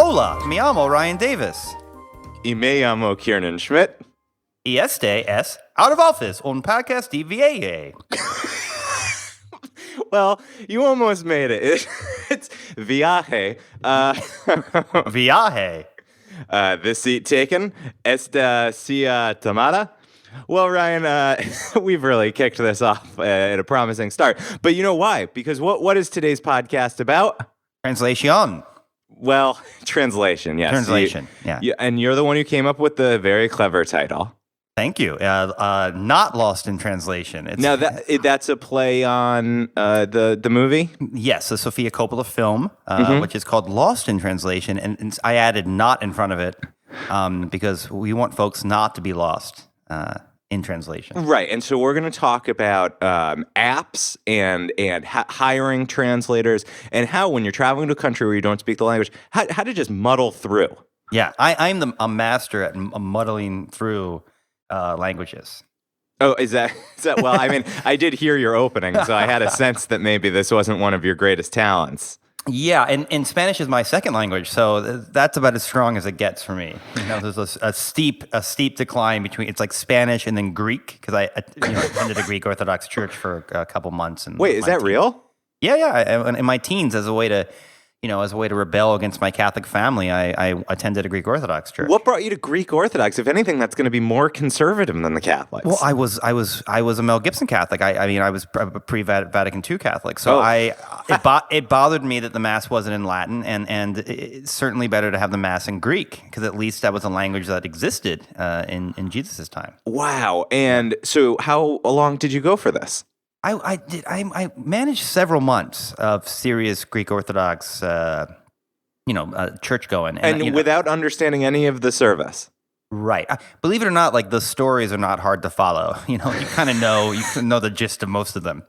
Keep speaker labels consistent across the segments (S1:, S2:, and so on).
S1: Hola, mi amo Ryan Davis.
S2: Y me llamo Kiernan Schmidt.
S1: Y este es Out of Office, un podcast de VAA.
S2: Well, you almost made it. It's viaje.
S1: Viaje.
S2: This seat taken. Esta silla tomada. Well, Ryan, we've really kicked this off at a promising start. But you know why? Because what is today's podcast about?
S1: Translation.
S2: Well, translation, yes.
S1: Translation, yeah.
S2: And you're the one who came up with the very clever title.
S1: Thank you. Not Lost in Translation.
S2: Now, that's a play on the movie?
S1: Yes, a Sofia Coppola film, which is called Lost in Translation. And I added not in front of it because we want folks not to be lost in translation.
S2: Right. And so we're going to talk about apps and hiring translators and how when you're traveling to a country where you don't speak the language, how to just muddle through.
S1: Yeah, I'm a master at muddling through languages.
S2: Oh, is that well, I mean, I did hear your opening, so I had a sense that maybe this wasn't one of your greatest talents.
S1: Yeah, and Spanish is my second language, so that's about as strong as it gets for me. You know, there's a steep decline between, it's like Spanish and then Greek, because I attended a Greek Orthodox church for a couple months. And
S2: wait, is that real?
S1: Yeah. In my teens, as a way to rebel against my Catholic family, I attended a Greek Orthodox church.
S2: What brought you to Greek Orthodox? If anything, that's going to be more conservative than the Catholics.
S1: Well, I was a Mel Gibson Catholic. I was a pre-Vatican II Catholic. So it bothered me that the Mass wasn't in Latin, and it's certainly better to have the Mass in Greek, because at least that was a language that existed in Jesus' time.
S2: Wow. And so how long did you go for this?
S1: I managed several months of serious Greek Orthodox, church going,
S2: and without understanding any of the service.
S1: Right. Believe it or not, like, the stories are not hard to follow. You kind of know the gist of most of them.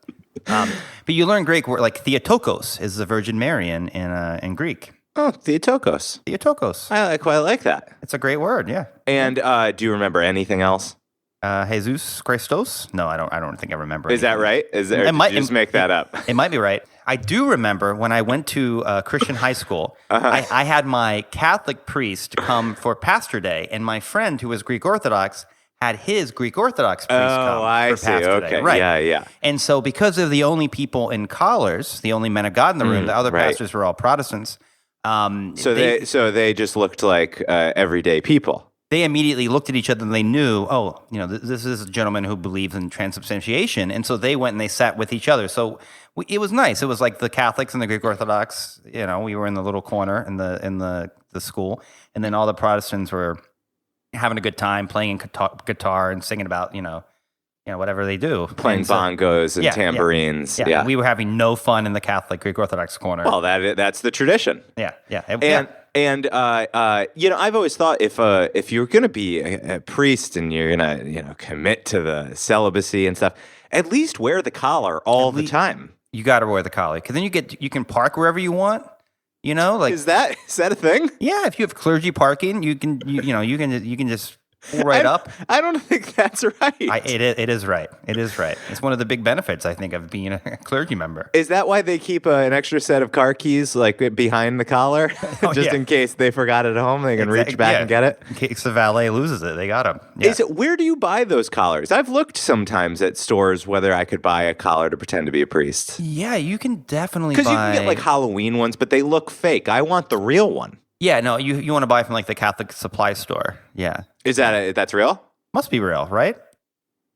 S1: But you learn Greek, like Theotokos is the Virgin Mary in Greek.
S2: Oh, Theotokos.
S1: Theotokos.
S2: I quite like that.
S1: It's a great word. Yeah.
S2: And do you remember anything else?
S1: Jesus Christos? No, I don't think I remember.
S2: Is that right? Did you just make that up?
S1: It might be right. I do remember when I went to Christian high school, I had my Catholic priest come for Pastor Day, and my friend who was Greek Orthodox had his Greek Orthodox priest come for Pastor Day. Right.
S2: Yeah.
S1: And so because of the only people in collars, the only men of God in the room, the other pastors were all Protestants.
S2: So they just looked like everyday people.
S1: They immediately looked at each other and they knew, this is a gentleman who believes in transubstantiation. And so they went and they sat with each other. So it was nice. It was like the Catholics and the Greek Orthodox, we were in the little corner in the school. And then all the Protestants were having a good time playing guitar and singing about, whatever they do.
S2: Playing bongos and tambourines.
S1: Yeah. We were having no fun in the Catholic Greek Orthodox corner.
S2: Well, that's the tradition.
S1: Yeah.
S2: And I've always thought if you're going to be a priest and you're going to commit to the celibacy and stuff, at least wear the collar all the time.
S1: You got to wear the collar, because then you can park wherever you want. Like,
S2: is that a thing?
S1: Yeah, if you have clergy parking, you can just pull right up.
S2: I don't think that's right.
S1: It is right. It is right. It's one of the big benefits, I think, of being a clergy member.
S2: Is that why they keep an extra set of car keys like behind the collar, in case they forgot it at home? They can reach back and get it.
S1: In case the valet loses it, they got them. Yeah.
S2: Where do you buy those collars? I've looked sometimes at stores whether I could buy a collar to pretend to be a priest.
S1: Yeah, you can definitely buy.
S2: Because you can get like Halloween ones, but they look fake. I want the real one.
S1: Yeah, no, you want to buy from like the Catholic supply store. Yeah.
S2: Is that's real?
S1: Must be real, right?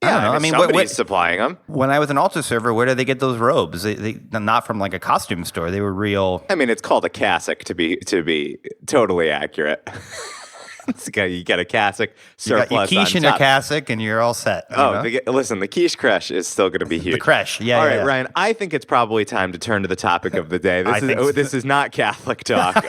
S2: Yeah, I mean somebody's supplying them.
S1: When I was an altar server, where did they get those robes? They not from like a costume store. They were real.
S2: I mean, it's called a cassock to be totally accurate. You get a cassock, surplus.
S1: You got your quiche and a cassock, and you're all set.
S2: Listen, the quiche creche is still going to be huge.
S1: The creche, yeah.
S2: All right, Ryan, I think it's probably time to turn to the topic of the day. This is not Catholic talk,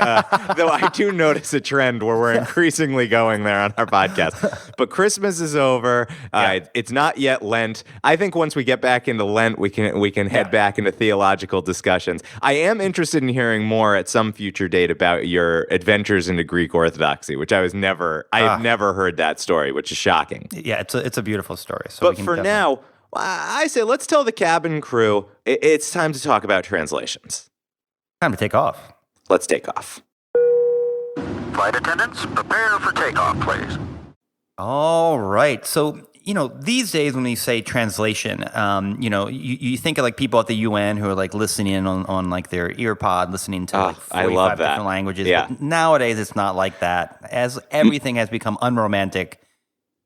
S2: though I do notice a trend where we're increasingly going there on our podcast. But Christmas is over. It's not yet Lent. I think once we get back into Lent, we can head back into theological discussions. I am interested in hearing more at some future date about your adventures into Greek Orthodoxy, which I've never heard that story, which is shocking.
S1: Yeah, it's a beautiful story.
S2: But for now, I say let's tell the cabin crew it's time to talk about translations.
S1: Time to take off.
S2: Let's take off.
S3: Flight attendants, prepare for takeoff, please.
S1: All right. So, these days when we say translation, you think of like people at the UN who are like listening in on like their ear pod, listening to like
S2: I
S1: 45
S2: love that.
S1: different languages.
S2: Yeah.
S1: But nowadays it's not like that. As everything has become unromantic,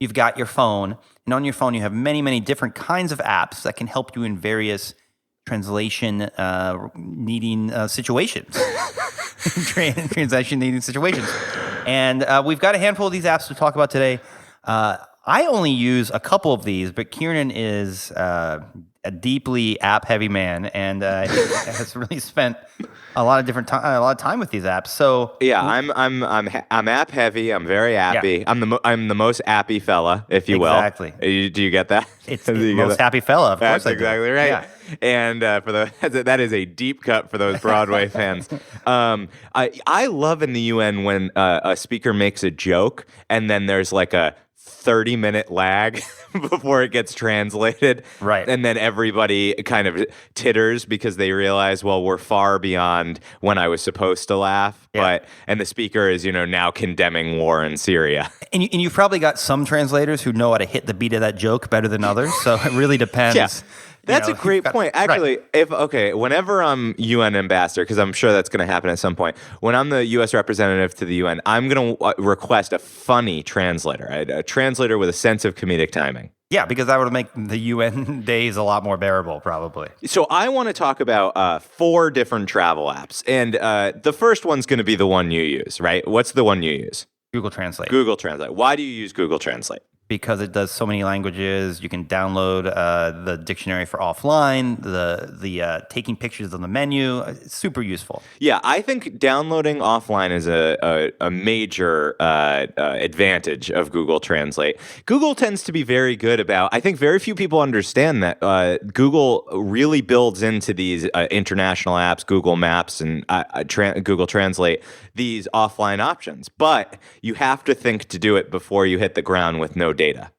S1: you've got your phone, and on your phone you have many, many different kinds of apps that can help you in various translation needing situations. Translation needing situations. And we've got a handful of these apps to talk about today. I only use a couple of these, but Kieran is a deeply app-heavy man, and has really spent a lot of time with these apps. So
S2: yeah, I'm app heavy. I'm very appy. Yeah. I'm the most appy fella, if you will.
S1: Exactly.
S2: Do you get that?
S1: It's the most happy fella. Of course,
S2: that's exactly right. Yeah. And that is a deep cut for those Broadway fans. I love in the UN when a speaker makes a joke and then there's like a 30-minute lag before it gets translated.
S1: Right.
S2: And then everybody kind of titters because they realize, well, we're far beyond when I was supposed to laugh.
S1: Yeah.
S2: And the speaker is, now condemning war in Syria.
S1: And you've probably got some translators who know how to hit the beat of that joke better than others. So it really depends.
S2: Yeah. That's a great point. Actually, whenever I'm UN ambassador, because I'm sure that's going to happen at some point, when I'm the U.S. representative to the UN, I'm going to request a funny translator, a translator with a sense of comedic timing.
S1: Yeah, because that would make the UN days a lot more bearable, probably.
S2: So I want to talk about 4 different travel apps. And the first one's going to be the one you use, right? What's the one you use?
S1: Google Translate.
S2: Google Translate. Why do you use Google Translate?
S1: Because it does so many languages. You can download the dictionary for offline, the taking pictures of the menu. It's super useful.
S2: Yeah, I think downloading offline is a major advantage of Google Translate. Google tends to be very good about, I think very few people understand that Google really builds into these international apps, Google Maps and Google Translate, these offline options. But you have to think to do it before you hit the ground with no data.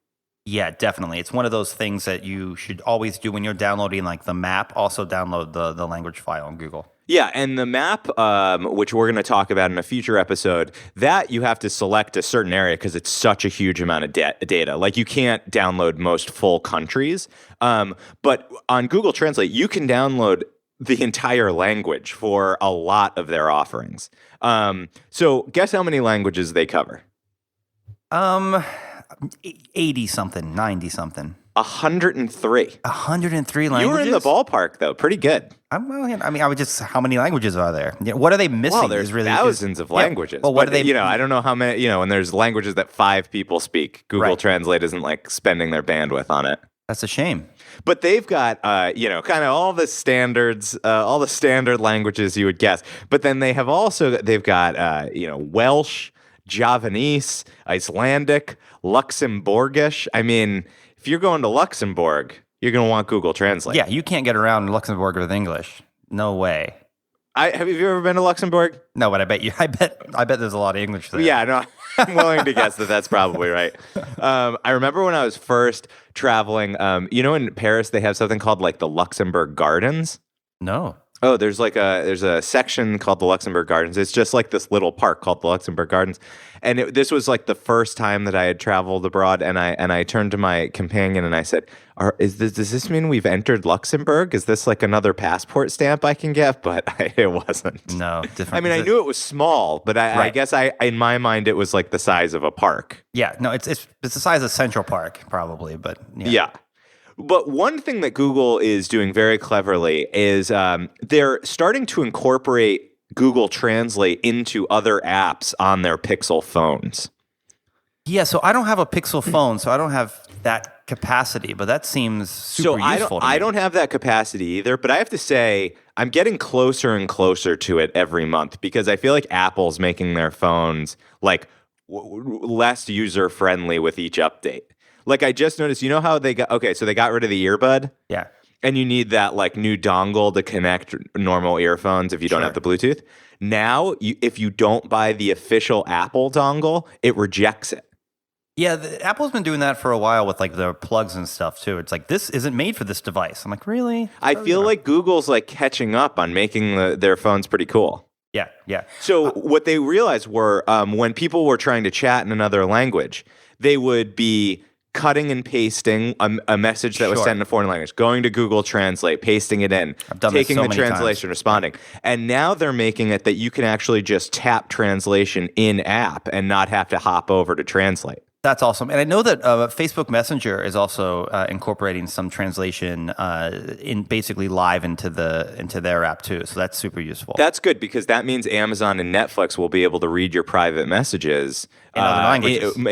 S1: Yeah, definitely. It's one of those things that you should always do when you're downloading like the map. Also download the language file on Google.
S2: Yeah, and the map, which we're going to talk about in a future episode, that you have to select a certain area because it's such a huge amount of data. Like you can't download most full countries. But on Google Translate, you can download the entire language for a lot of their offerings. So guess how many languages they cover?
S1: 80-something, 90-something.
S2: 103.
S1: 103 languages?
S2: You were in the ballpark, though. Pretty good.
S1: I would just, how many languages are there? What are they missing?
S2: Well, there's really thousands of languages.
S1: Well, what are they?
S2: I don't know how many, when there's languages that 5 people speak, Google Translate isn't like spending their bandwidth on it.
S1: That's a shame.
S2: But they've got, kind of all the standards, all the standard languages you would guess. But then they've got, Welsh, Javanese, Icelandic, Luxembourgish. I mean, if you're going to Luxembourg, you're going to want Google Translate.
S1: Yeah, you can't get around Luxembourg with English. No way.
S2: Have you ever been to Luxembourg?
S1: No, but I bet there's a lot of English there.
S2: Yeah, no, I'm willing to guess that that's probably right. I remember when I was first traveling, in Paris they have something called like the Luxembourg Gardens.
S1: No.
S2: Oh, there's a section called the Luxembourg Gardens. It's just like this little park called the Luxembourg Gardens. And this was like the first time that I had traveled abroad, and I turned to my companion and I said, does this mean we've entered Luxembourg? Is this like another passport stamp I can get? But it wasn't.
S1: No, different.
S2: I mean, I knew it was small, but I guess in my mind it was like the size of a park.
S1: Yeah, no, it's the size of Central Park probably, but
S2: yeah. But one thing that Google is doing very cleverly is they're starting to incorporate Google Translate into other apps on their Pixel phones.
S1: Yeah, so I don't have a Pixel phone, so I don't have that capacity, but that seems super useful to me.
S2: I don't have that capacity either, but I have to say I'm getting closer and closer to it every month because I feel like Apple's making their phones like less user-friendly with each update. Like I just noticed, you know how they got rid of the earbud?
S1: Yeah.
S2: And you need that like new dongle to connect normal earphones if you don't have the Bluetooth. Now, if you don't buy the official Apple dongle, it rejects it.
S1: Yeah, Apple's been doing that for a while with like their plugs and stuff too. It's like, this isn't made for this device. I'm like, really?
S2: I feel like Google's like catching up on making their phones pretty cool.
S1: Yeah, yeah.
S2: So what they realized were when people were trying to chat in another language, they would be cutting and pasting a message that was sent in a foreign language, going to Google Translate, pasting it in, taking the translation, responding. And now they're making it that you can actually just tap translation in app and not have to hop over to translate.
S1: That's awesome. And I know that Facebook Messenger is also incorporating some translation in basically live into their app too. So that's super useful.
S2: That's good because that means Amazon and Netflix will be able to read your private messages
S1: in other languages.
S2: In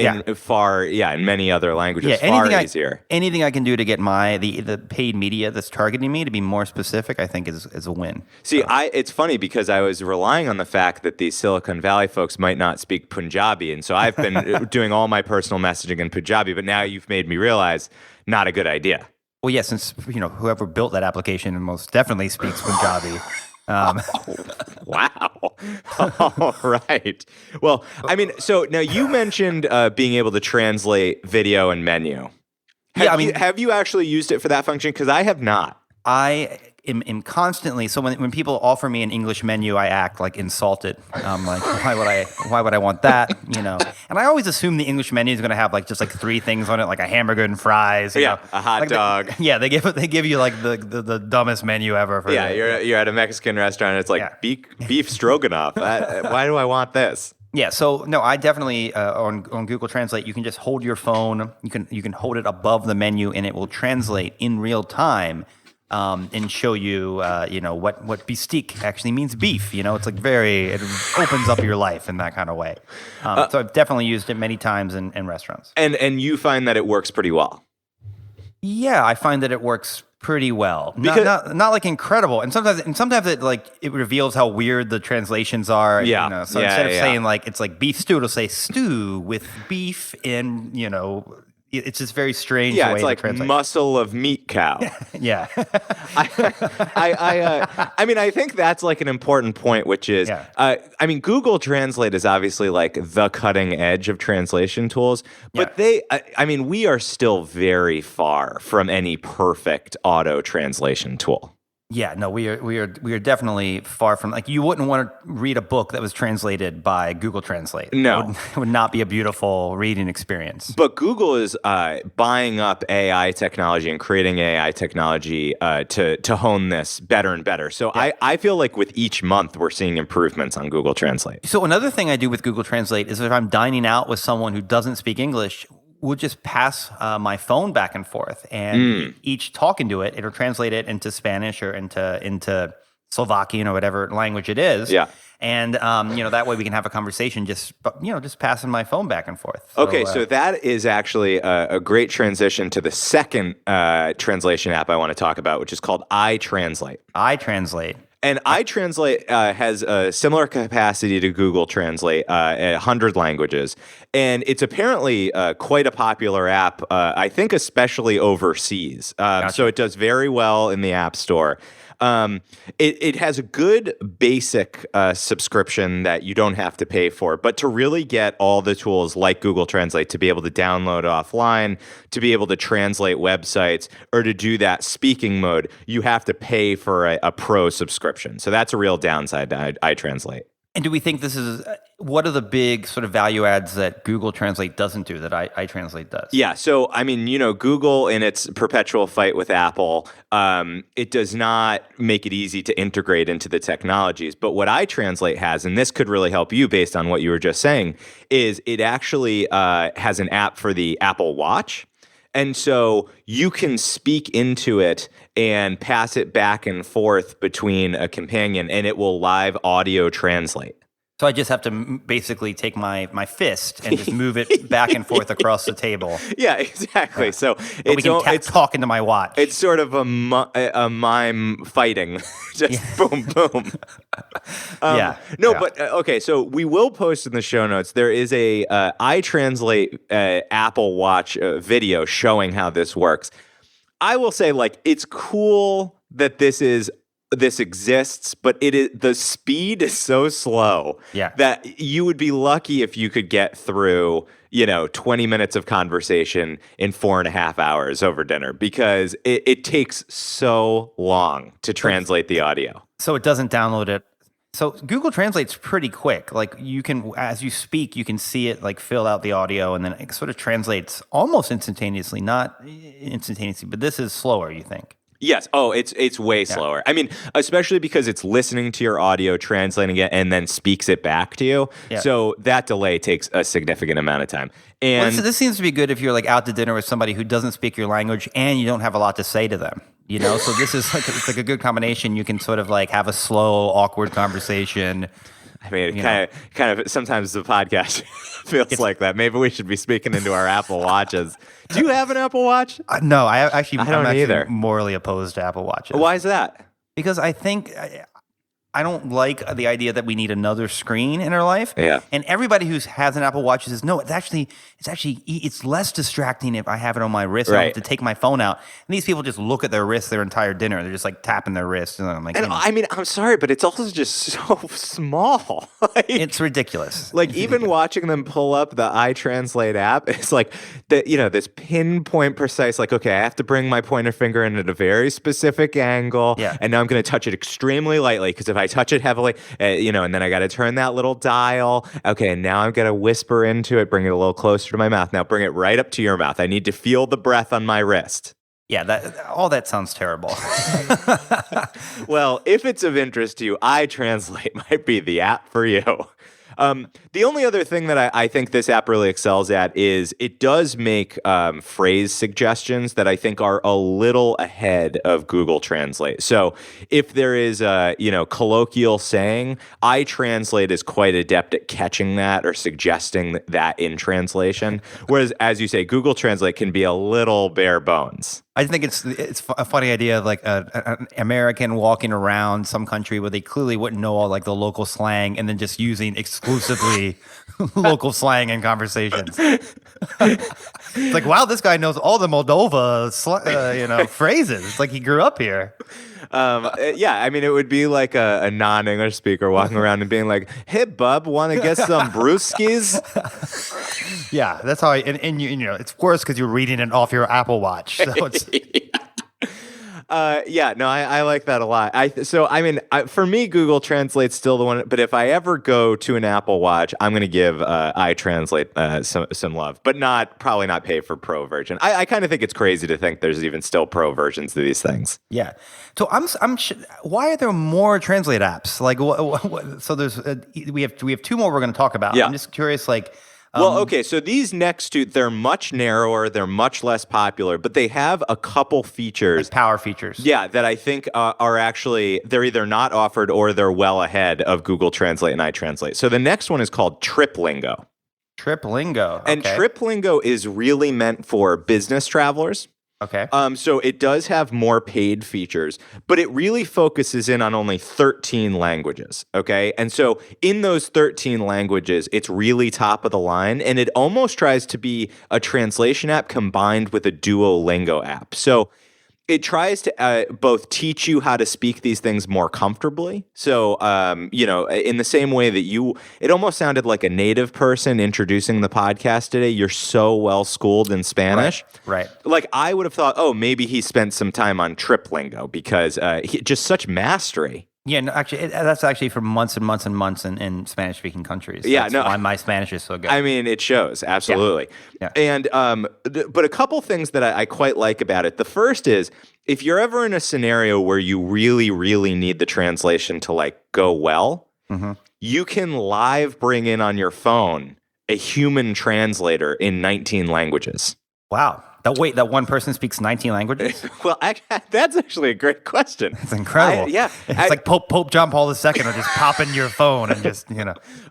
S2: many other languages, easier.
S1: Anything I can do to get the paid media that's targeting me to be more specific, I think is a win.
S2: See, it's funny because I was relying on the fact that these Silicon Valley folks might not speak Punjabi, and so I've been doing all my personal messaging in Punjabi, but now you've made me realize not a good idea.
S1: Well, yeah, since whoever built that application most definitely speaks Punjabi.
S2: Wow. All right. Well, I mean, so now you mentioned being able to translate video and menu. Have you actually used it for that function? Because I have not.
S1: I am constantly, so when people offer me an English menu, I act like insulted. I'm like, why would I want that? And I always assume the English menu is going to have just 3 things on it, like a hamburger and fries.
S2: A hot dog.
S1: They give you like the dumbest menu ever.
S2: You're at a Mexican restaurant. And it's beef stroganoff. Why do I want this?
S1: Yeah, so no, I definitely on Google Translate, you can just hold your phone. You can hold it above the menu, and it will translate in real time. And show you, what bistique actually means beef. It's it opens up your life in that kind of way. So I've definitely used it many times in restaurants.
S2: And you find that it works pretty well?
S1: Yeah, I find that it works pretty well. Not like incredible. And sometimes it reveals how weird the translations are.
S2: Yeah.
S1: So instead of saying it's like beef stew, it'll say stew with beef in, it's just very strange.
S2: Yeah,
S1: way
S2: it's like muscle of meat cow.
S1: Yeah.
S2: I think that's an important point, which is, Google Translate is obviously the cutting edge of translation tools, but we are still very far from any perfect auto translation tool.
S1: Yeah, no, we are definitely far from you wouldn't want to read a book that was translated by Google Translate.
S2: No,
S1: it would not be a beautiful reading experience.
S2: But Google is buying up AI technology and creating AI technology to hone this better and better. So I feel like with each month we're seeing improvements on Google Translate.
S1: So another thing I do with Google Translate is if I'm dining out with someone who doesn't speak English, we'll just pass my phone back and forth, and each talking to it, it'll translate it into Spanish or into Slovakian or whatever language it is.
S2: Yeah.
S1: And that way we can have a conversation just passing my phone back and forth.
S2: So that is actually a great transition to the second translation app I want to talk about, which is called iTranslate.
S1: iTranslate.
S2: And iTranslate has a similar capacity to Google Translate, 100 languages. And it's apparently quite a popular app, I think especially overseas.
S1: Gotcha.
S2: So it does very well in the App Store. It has a good basic subscription that you don't have to pay for, but to really get all the tools like Google Translate, to be able to download offline, to be able to translate websites, or to do that speaking mode, you have to pay for a pro subscription. So that's a real downside to iTranslate.
S1: And do we think what are the big sort of value adds that Google Translate doesn't do that iTranslate does?
S2: Yeah, so Google in its perpetual fight with Apple, it does not make it easy to integrate into the technologies. But what iTranslate has, and this could really help you based on what you were just saying, is it actually has an app for the Apple Watch. And so you can speak into it and pass it back and forth between a companion, and it will live audio translate.
S1: So I just have to basically take my fist and just move it back and forth across the table.
S2: Yeah, exactly. So
S1: it's talking to my watch.
S2: It's sort of a mime fighting, just boom, boom. But okay. So we will post in the show notes. There is a iTranslate Apple Watch video showing how this works. I will say, it's cool that this exists, but the speed is so slow that you would be lucky if you could get through, 20 minutes of conversation in 4.5 hours over dinner, because it takes so long to translate the audio.
S1: So it doesn't download it So Google Translate's pretty quick. Like you can, as you speak, you can see it like fill out the audio, and then it sort of translates almost instantaneously. Not instantaneously, but this is slower. You think?
S2: Yes. Oh, it's way slower. I mean, especially because it's listening to your audio, translating it, and then speaks it back to you.
S1: Yeah.
S2: So that delay takes a significant amount of time. And
S1: this seems to be good if you're like out to dinner with somebody who doesn't speak your language and you don't have a lot to say to them. You know, so this is like it's like a good combination. You can sort of like have a slow, awkward conversation.
S2: I mean, it kind of sometimes the podcast feels like that. Maybe we should be speaking into our Apple Watches. Do you have an Apple Watch?
S1: No, I'm actually
S2: either.
S1: morally opposed to Apple Watches.
S2: Why is that?
S1: Because I think I don't like the idea that we need another screen in our life.
S2: Yeah.
S1: And everybody who has an Apple Watch says, no, it's less distracting if I have it on my wrist.
S2: Right.
S1: I have to take my phone out. And these people just look at their wrists their entire dinner. They're just like tapping their wrists. And I'm like,
S2: I mean, I'm sorry, but it's also just so small.
S1: it's ridiculous.
S2: Like even watching them pull up the iTranslate app, it's like this pinpoint precise, like, okay, I have to bring my pointer finger in at a very specific angle.
S1: Yeah.
S2: And now I'm going to touch it extremely lightly because if I touch it heavily, and then I got to turn that little dial. Okay, and now I'm going to whisper into it, bring it a little closer to my mouth. Now bring it right up to your mouth. I need to feel the breath on my wrist.
S1: Yeah, all that sounds terrible.
S2: Well, if it's of interest to you, iTranslate might be the app for you. The only other thing that I think this app really excels at is it does make phrase suggestions that I think are a little ahead of Google Translate. So if there is a colloquial saying, iTranslate is quite adept at catching that or suggesting that in translation. Whereas, as you say, Google Translate can be a little bare bones.
S1: I think it's a funny idea of like an American walking around some country where they clearly wouldn't know all like the local slang and then just using exclusively local slang in conversations. It's like, wow, this guy knows all the Moldova phrases. It's like he grew up here.
S2: Yeah, I mean, it would be like a non-English speaker walking around and being like, "Hey, bub, want to get some brewskis?"
S1: Yeah, that's how. It's worse because you're reading it off your Apple Watch. So it's.
S2: I like that a lot. For me, Google Translate's still the one. But if I ever go to an Apple Watch, I'm going to give iTranslate some love, but probably not pay for Pro version. I kind of think it's crazy to think there's even still Pro versions of these things.
S1: Yeah. So why are there more Translate apps? Like, so there's we have two more we're going to talk about.
S2: Yeah.
S1: I'm just curious, like.
S2: Well, okay, so these next two, they're much narrower, they're much less popular, but they have a couple features.
S1: Like power features.
S2: Yeah, that I think are actually, they're either not offered or they're well ahead of Google Translate and iTranslate. So the next one is called TripLingo.
S1: TripLingo. Okay.
S2: And TripLingo is really meant for business travelers.
S1: Okay.
S2: So it does have more paid features, but it really focuses in on only 13 languages, okay? And so in those 13 languages, it's really top of the line, and it almost tries to be a translation app combined with a Duolingo app. So it tries to both teach you how to speak these things more comfortably. So, in the same way that it almost sounded like a native person introducing the podcast today. You're so well schooled in Spanish.
S1: Right.
S2: Like I would have thought, oh, maybe he spent some time on TripLingo because just such mastery.
S1: Yeah, no, actually, that's actually for months and months and months in Spanish-speaking countries.
S2: That's
S1: why my Spanish is so good.
S2: I mean, it shows, absolutely.
S1: Yeah.
S2: And but a couple things that I quite like about it. The first is, if you're ever in a scenario where you really, really need the translation to like go well, you can live bring in on your phone a human translator in 19 languages.
S1: Wow. That one person speaks 19 languages?
S2: Well, that's actually a great question.
S1: It's incredible. It's like Pope John Paul II will just pop in your phone and just,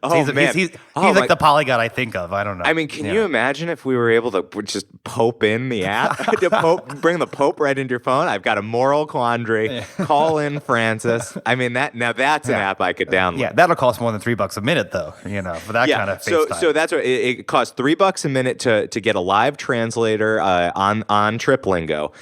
S2: Oh, man.
S1: He's like the polyglot I think of. I don't know.
S2: I mean, can you imagine if we were able to just Pope in the app? Bring the Pope right into your phone? I've got a moral quandary. Call in Francis. I mean, that's an app I could download.
S1: Yeah, that'll cost more than $3 a minute, though, for that kind of FaceTime.
S2: So that's what it costs $3 a minute to get a live translator on TripLingo.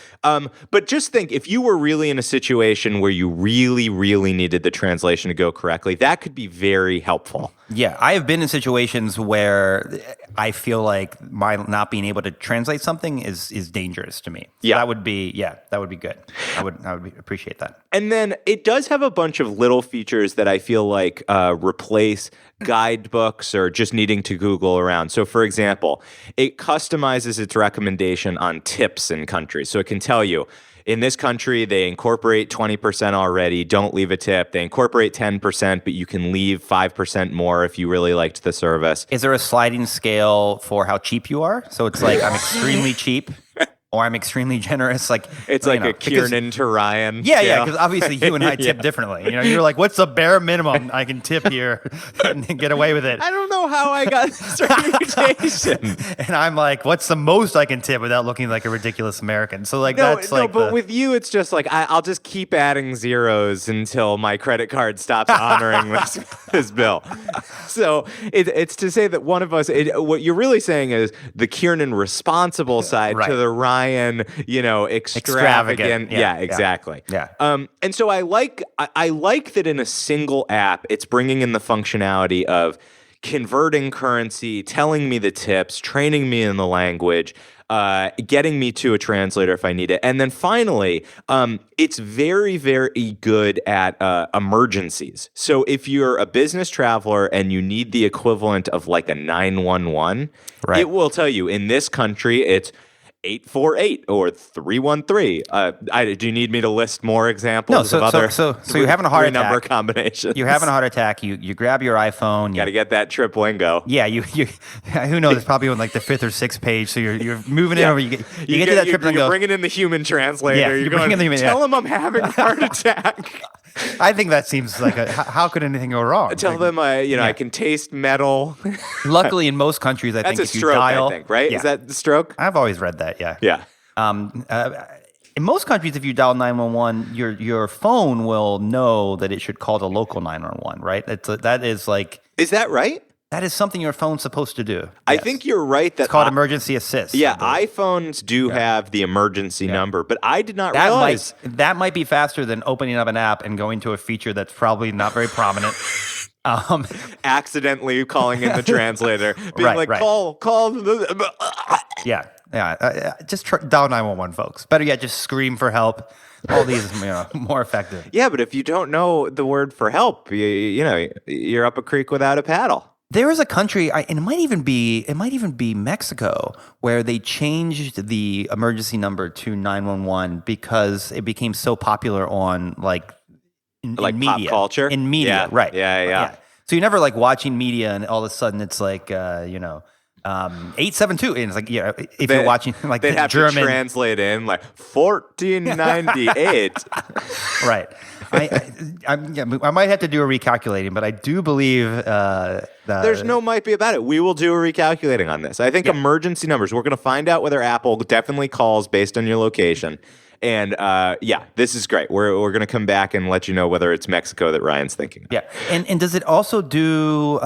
S2: But just think, if you were really in a situation where you really, really needed the translation to go correctly, that could be very helpful.
S1: Yeah, I have been in situations where I feel like my not being able to translate something is dangerous to me. So that would be good. I would appreciate that.
S2: And then it does have a bunch of little features that I feel like replace guidebooks or just needing to Google around. So, for example, it customizes its recommendation on tips in countries. So it can tell you, in this country, they incorporate 20% already. Don't leave a tip. They incorporate 10%, but you can leave 5% more if you really liked the service.
S1: Is there a sliding scale for how cheap you are? So it's like I'm extremely cheap or I'm extremely generous. Like
S2: it's like a Kiernan to Ryan.
S1: Yeah, because obviously you and I tip differently. You're like, what's the bare minimum I can tip here and get away with it?
S2: I don't know how I got this reputation.
S1: And I'm like, what's the most I can tip without looking like a ridiculous American? So like
S2: but with you, it's just like I'll just keep adding zeros until my credit card stops honoring this bill. So it's to say that one of us. What you're really saying is the Kiernan responsible side to the Ryan, extravagant. Yeah, exactly.
S1: Yeah.
S2: And so I like that in a single app, it's bringing in the functionality of converting currency, telling me the tips, training me in the language, getting me to a translator if I need it. And then finally, it's very, very good at emergencies. So if you're a business traveler and you need the equivalent of like a 911, it will tell you in this country, it's 848 or 313. Do you need me to list more examples of other
S1: so you're having a heart attack.
S2: Number combinations?
S1: You're having a heart attack. You grab your iPhone.
S2: Got to get that trip lingo.
S1: Yeah, you who knows? It's probably on like the 5th or 6th page. So you're moving it over. You get to that trip lingo.
S2: You're bringing in the human translator.
S1: Yeah,
S2: you're going, tell him I'm having a heart attack.
S1: I think that seems like how could anything go wrong?
S2: Tell them I can taste metal.
S1: Luckily, in most countries, I think
S2: that's
S1: if
S2: a stroke.
S1: You dial,
S2: I think, right?
S1: Yeah.
S2: Is that the stroke?
S1: I've always read that. Yeah.
S2: Yeah.
S1: In most countries, if you dial 911, your phone will know that it should call the local 911. Right? That is like.
S2: Is that right?
S1: That is something your phone's supposed to do.
S2: I think you're right.
S1: It's called emergency assist.
S2: Yeah, iPhones do have the emergency number, but I did not realize.
S1: That might be faster than opening up an app and going to a feature that's probably not very prominent.
S2: Accidentally calling in the translator, being call.
S1: Yeah. Just dial 911, folks. Better yet, just scream for help. All these, more effective.
S2: Yeah, but if you don't know the word for help, you're up a creek without a paddle.
S1: There is a country, and it might even be Mexico, where they changed the emergency number to 911 because it became so popular on in media,
S2: pop culture,
S1: in media, right?
S2: Yeah.
S1: So you're never like watching media, and all of a sudden it's like 872, and it's like if you're watching like
S2: they'd have
S1: German,
S2: to translate in like 1498,
S1: right? I might have to do a recalculating, but I do believe
S2: there's no might be about it. We will do a recalculating on this. I think emergency numbers. We're going to find out whether Apple definitely calls based on your location. And this is great. We're going to come back and let you know whether it's Mexico that Ryan's thinking of.
S1: Yeah, and does it also do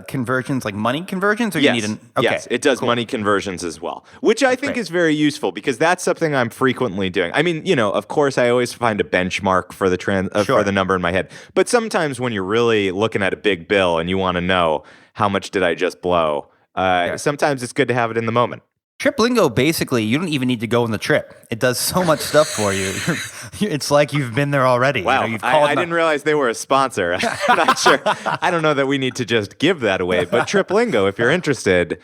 S1: conversions, like money conversions, or you need an? Okay,
S2: yes, it does money conversions as well, which I think is very useful because that's something I'm frequently doing. I mean, of course, I always find a benchmark for the for the number in my head, but sometimes when you're really looking at a big bill and you want to know how much did I just blow, sometimes it's good to have it in the moment.
S1: TripLingo, basically, you don't even need to go on the trip. It does so much stuff for you. It's like you've been there already.
S2: Wow, I didn't realize they were a sponsor. I'm not sure. I don't know that we need to just give that away. But TripLingo, if you're interested,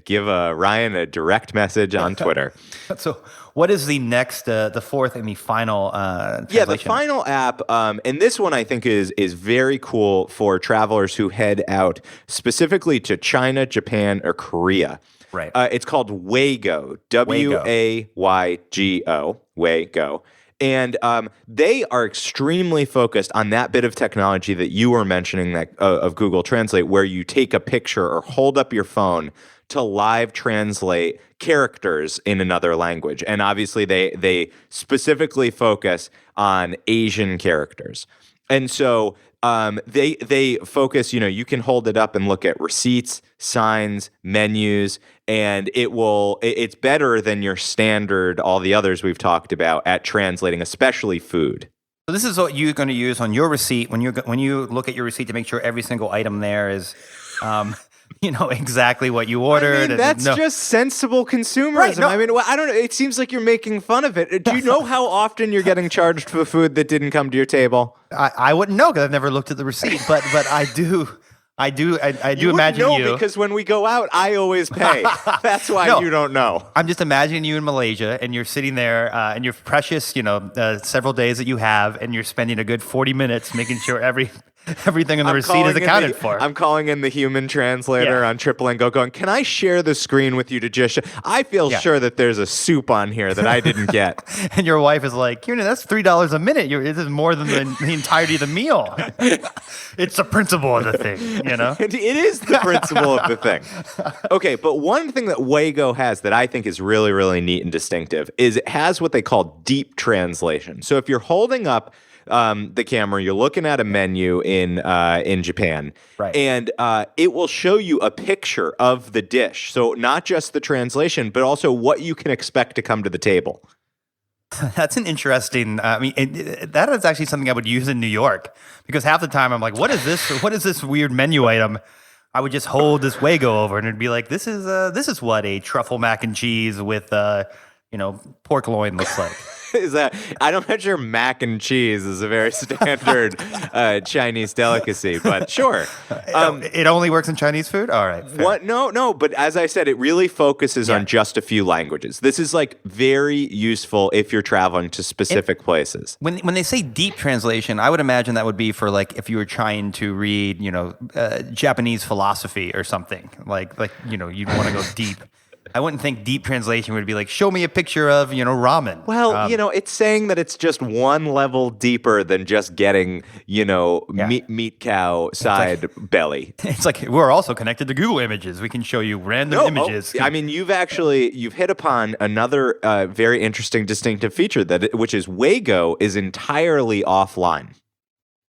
S2: give Ryan a direct message on Twitter.
S1: So what is the next, the fourth and the final translation?
S2: Yeah, the final app, and this one I think is very cool for travelers who head out specifically to China, Japan, or Korea.
S1: Right.
S2: It's called Waygo, Waygo, Waygo. And they are extremely focused on that bit of technology that you were mentioning of Google Translate, where you take a picture or hold up your phone to live translate characters in another language. And obviously they specifically focus on Asian characters. And so they focus, you can hold it up and look at receipts, signs, menus, and it's better than your standard, all the others we've talked about at translating, especially food.
S1: So this is what you're going to use on your receipt when you look at your receipt to make sure every single item there is exactly what you ordered.
S2: That's just sensible consumerism.
S1: Right, no.
S2: I mean, I don't know. It seems like you're making fun of it. Do you know how often you're getting charged for food that didn't come to your table?
S1: I wouldn't know because I've never looked at the receipt, but I do. I do imagine
S2: No,
S1: you.
S2: because when we go out, I always pay. That's why
S1: No.
S2: you don't know.
S1: I'm just imagining you in Malaysia, and you're sitting there, and your precious, several days that you have, and you're spending a good 40 minutes making sure everything in the receipt is accounted for.
S2: I'm calling in the human translator on Triple-Lingo going, can I share the screen with you to just I feel sure that there's a soup on here that I didn't get.
S1: And your wife is like, Kieran, that's $3 a minute. This is more than the entirety of the meal. It's the principle of the thing,
S2: It is the principle of the thing. Okay, but one thing that Wago has that I think is really, really neat and distinctive is it has what they call deep translation. So if you're holding up the camera, you're looking at a menu in Japan,
S1: right?
S2: And it will show you a picture of the dish. So not just the translation, but also what you can expect to come to the table.
S1: That's an interesting. That is actually something I would use in New York because half the time I'm like, "What is this? What is this weird menu item?" I would just hold this Wago over and it'd be like, "This is what a truffle mac and cheese with pork loin looks like."
S2: I'm not sure mac and cheese is a very standard Chinese delicacy, but sure.
S1: It only works in Chinese food? All right. Fair.
S2: What? No. But as I said, it really focuses on just a few languages. This is very useful if you're traveling to specific places.
S1: When they say deep translation, I would imagine that would be for if you were trying to read, Japanese philosophy or something. You'd want to go deep. I wouldn't think deep translation would be show me a picture of, ramen.
S2: Well, it's saying that it's just one level deeper than just getting, meat cow side belly.
S1: It's we're also connected to Google Images. We can show you random images.
S2: You've hit upon another very interesting distinctive feature which is Wago is entirely offline.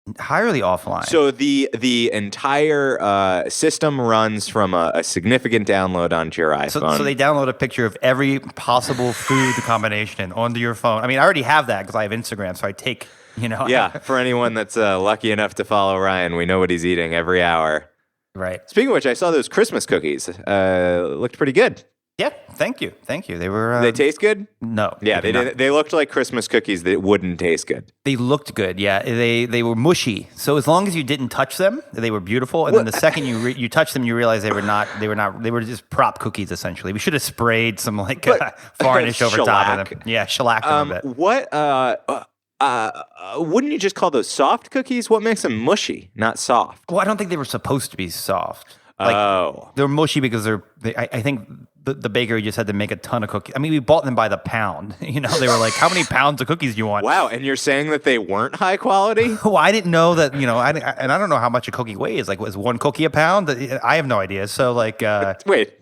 S1: Entirely offline.
S2: So the entire system runs from a significant download onto your iPhone.
S1: So they download a picture of every possible food combination onto your phone. I already have that because I have Instagram, so I take,
S2: Yeah, for anyone that's lucky enough to follow Ryan, we know what he's eating every hour.
S1: Right.
S2: Speaking of which, I saw those Christmas cookies. Looked pretty good.
S1: Yeah, thank you. They were.
S2: They taste good?
S1: No.
S2: Yeah, they didn't. They looked like Christmas cookies that wouldn't taste good.
S1: They looked good. Yeah, they were mushy. So as long as you didn't touch them, they were beautiful. And then the second you touch them, you realize they were not. They were just prop cookies essentially. We should have sprayed some varnish over top of them. Yeah, shellacked them a bit.
S2: What? Wouldn't you just call those soft cookies? What makes them mushy, not soft?
S1: Well, I don't think they were supposed to be soft. They're mushy because I think the bakery just had to make a ton of cookies. We bought them by the pound. They were like, how many pounds of cookies do you want?
S2: Wow, and you're saying that they weren't high quality?
S1: Well, I didn't know that, and I don't know how much a cookie weighs. Was one cookie a pound? I have no idea. So
S2: Wait.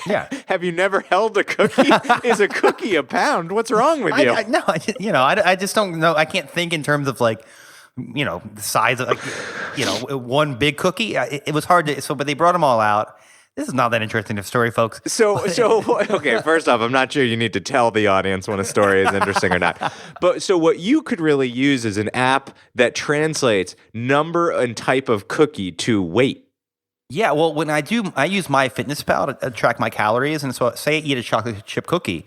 S1: Yeah.
S2: Have you never held a cookie? Is a cookie a pound? What's wrong with you?
S1: I just don't know. I can't think in terms of the size of one big cookie. It was hard to. But they brought them all out. This is not that interesting of a story, folks.
S2: So okay. First off, I'm not sure you need to tell the audience when a story is interesting or not. But so what you could really use is an app that translates number and type of cookie to weight.
S1: Yeah, well, when I use MyFitnessPal to track my calories, and so say I eat a chocolate chip cookie,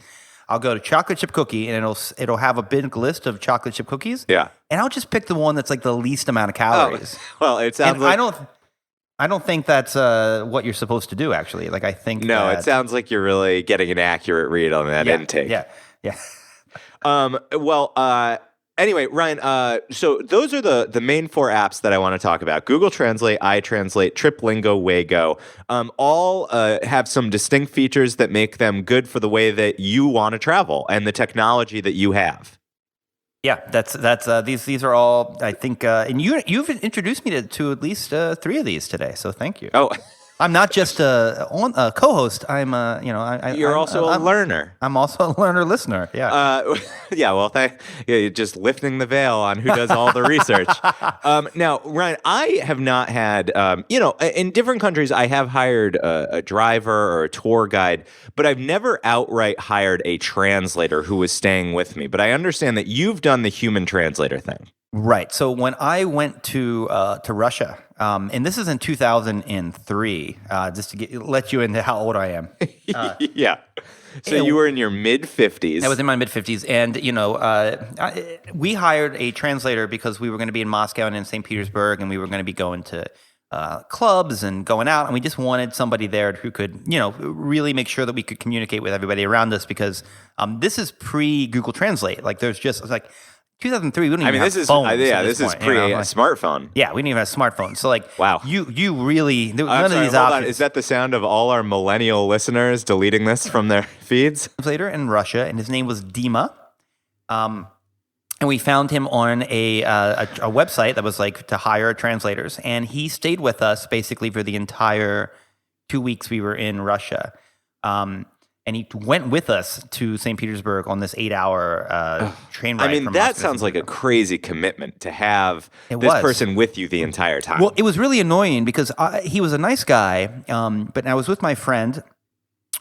S1: I'll go to chocolate chip cookie, and it'll have a big list of chocolate chip cookies.
S2: Yeah,
S1: and I'll just pick the one that's the least amount of calories.
S2: Well, it sounds like
S1: I don't think that's what you're supposed to do. Actually, I think
S2: it sounds like you're really getting an accurate read on that intake.
S1: Yeah.
S2: Anyway, Ryan, so those are the main four apps that I want to talk about. Google Translate, iTranslate, Triplingo, Wago. All have some distinct features that make them good for the way that you want to travel and the technology that you have.
S1: Yeah, that's these are all, I think, and you've introduced me to at least 3 of these today, so thank you.
S2: Oh,
S1: I'm not just a co-host. I'm
S2: You're also a learner.
S1: I'm also a learner listener. Yeah.
S2: Yeah. Well, you're just lifting the veil on who does all the research. Now, Ryan, I have not had. In different countries, I have hired a driver or a tour guide, but I've never outright hired a translator who was staying with me. But I understand that you've done the human translator thing.
S1: Right. So when I went to Russia, and this is in 2003, just to let you into how old I am.
S2: Yeah. So you were in your mid-50s.
S1: I was in my mid-50s, and we hired a translator because we were going to be in Moscow and in St. Petersburg, and we were going to be going to clubs and going out, and we just wanted somebody there who could, really make sure that we could communicate with everybody around us, because this is pre-Google Translate. Like, there's just like 2003. We don't even have phones.
S2: This is pre-smartphone.
S1: Yeah, we didn't even have smartphones. So like,
S2: wow,
S1: you really none
S2: of
S1: these options.
S2: Is that the sound of all our millennial listeners deleting this from their feeds?
S1: Translator in Russia, and his name was Dima. And we found him on a website that was like to hire translators, and he stayed with us basically for the entire 2 weeks we were in Russia. And he went with us to St. Petersburg on this 8-hour train ride.
S2: I mean, that sounds like a crazy commitment to have this person with you the entire time.
S1: Well, it was really annoying because he was a nice guy, but I was with my friend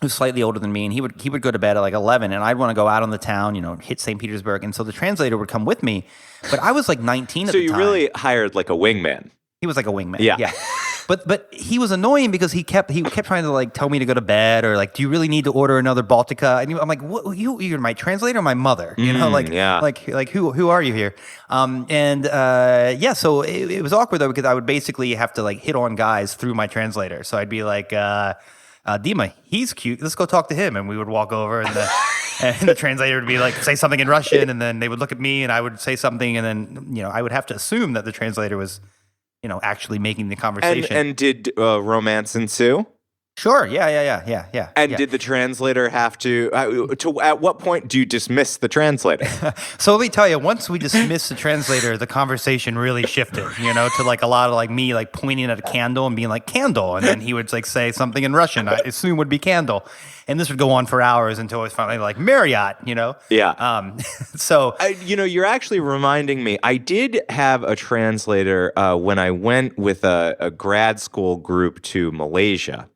S1: who's slightly older than me, and he would go to bed at like 11, and I'd want to go out on the town, hit St. Petersburg, and so the translator would come with me, but I was like 19 at the time.
S2: So you really hired like a wingman.
S1: He was like a wingman.
S2: Yeah.
S1: But he was annoying because he kept trying to like tell me to go to bed, or like, do you really need to order another Baltica? And I'm like, what, you're my translator or my mother? Like who are you here? So it was awkward though, because I would basically have to like hit on guys through my translator. So I'd be like, Dima, he's cute. Let's go talk to him. And we would walk over, and the translator would be like, say something in Russian, and then they would look at me, and I would say something, and then I would have to assume that the translator was actually making the conversation.
S2: And did romance ensue?
S1: Sure. Yeah.
S2: And did the translator have to at what point do you dismiss the translator?
S1: So let me tell you, once we dismissed the translator, the conversation really shifted, to like a lot of like me like pointing at a candle and being like, candle, and then he would like say something in Russian, I assume would be candle. And this would go on for hours until it was finally like Marriott,
S2: Yeah.
S1: So
S2: you're actually reminding me. I did have a translator when I went with a grad school group to Malaysia.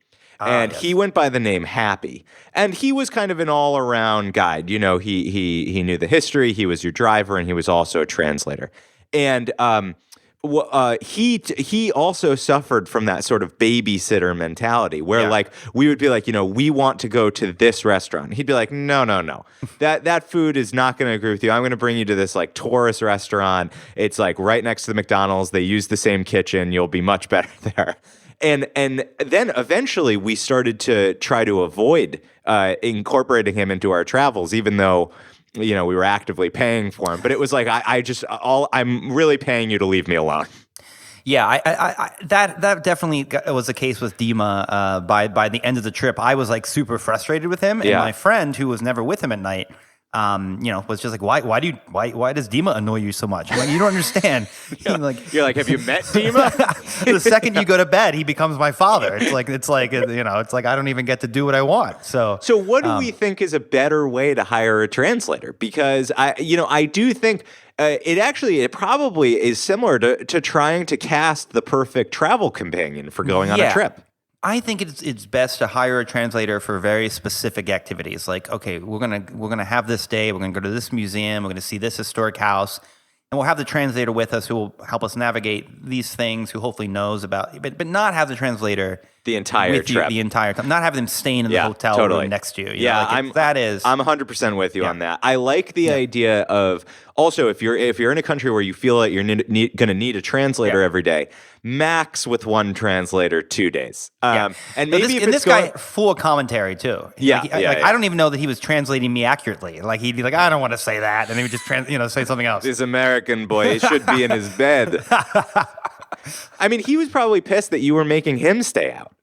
S2: And he went by the name Happy, and he was kind of an all-around guide. He knew the history. He was your driver, and he was also a translator. And he also suffered from that sort of babysitter mentality, where like we would be like, we want to go to this restaurant. He'd be like, no, that food is not going to agree with you. I'm going to bring you to this like tourist restaurant. It's like right next to the McDonald's. They use the same kitchen. You'll be much better there. And then eventually we started to try to avoid incorporating him into our travels, even though we were actively paying for him. But it was like I'm really paying you to leave me alone.
S1: Yeah, that definitely was the case with Dima. By the end of the trip, I was like super frustrated with him, and my friend, who was never with him at night, was just like, why does Dima annoy you so much? I'm like, you don't understand.
S2: You're like, have you met Dima?
S1: The second you go to bed, he becomes my father. It's like I don't even get to do what I want. So
S2: what do we think is a better way to hire a translator? Because I do think it probably is similar to trying to cast the perfect travel companion for going on a trip.
S1: I think it's best to hire a translator for very specific activities. Like, okay, we're gonna have this day. We're gonna go to this museum. We're gonna see this historic house, and we'll have the translator with us who will help us navigate these things. Who hopefully knows about, but not have the translator
S2: the entire trip,
S1: the entire time. Not have them staying in the hotel room next to you.
S2: I'm 100% with you on that. I like the idea of also if you're in a country where you feel that you're going to need a translator every day. Max with one translator 2 days. And maybe
S1: this guy full of commentary too. I don't even know that he was translating me accurately. Like he'd be like, I don't want to say that, and he would just say something else.
S2: This American boy should be in his bed. I mean, he was probably pissed that you were making him stay out.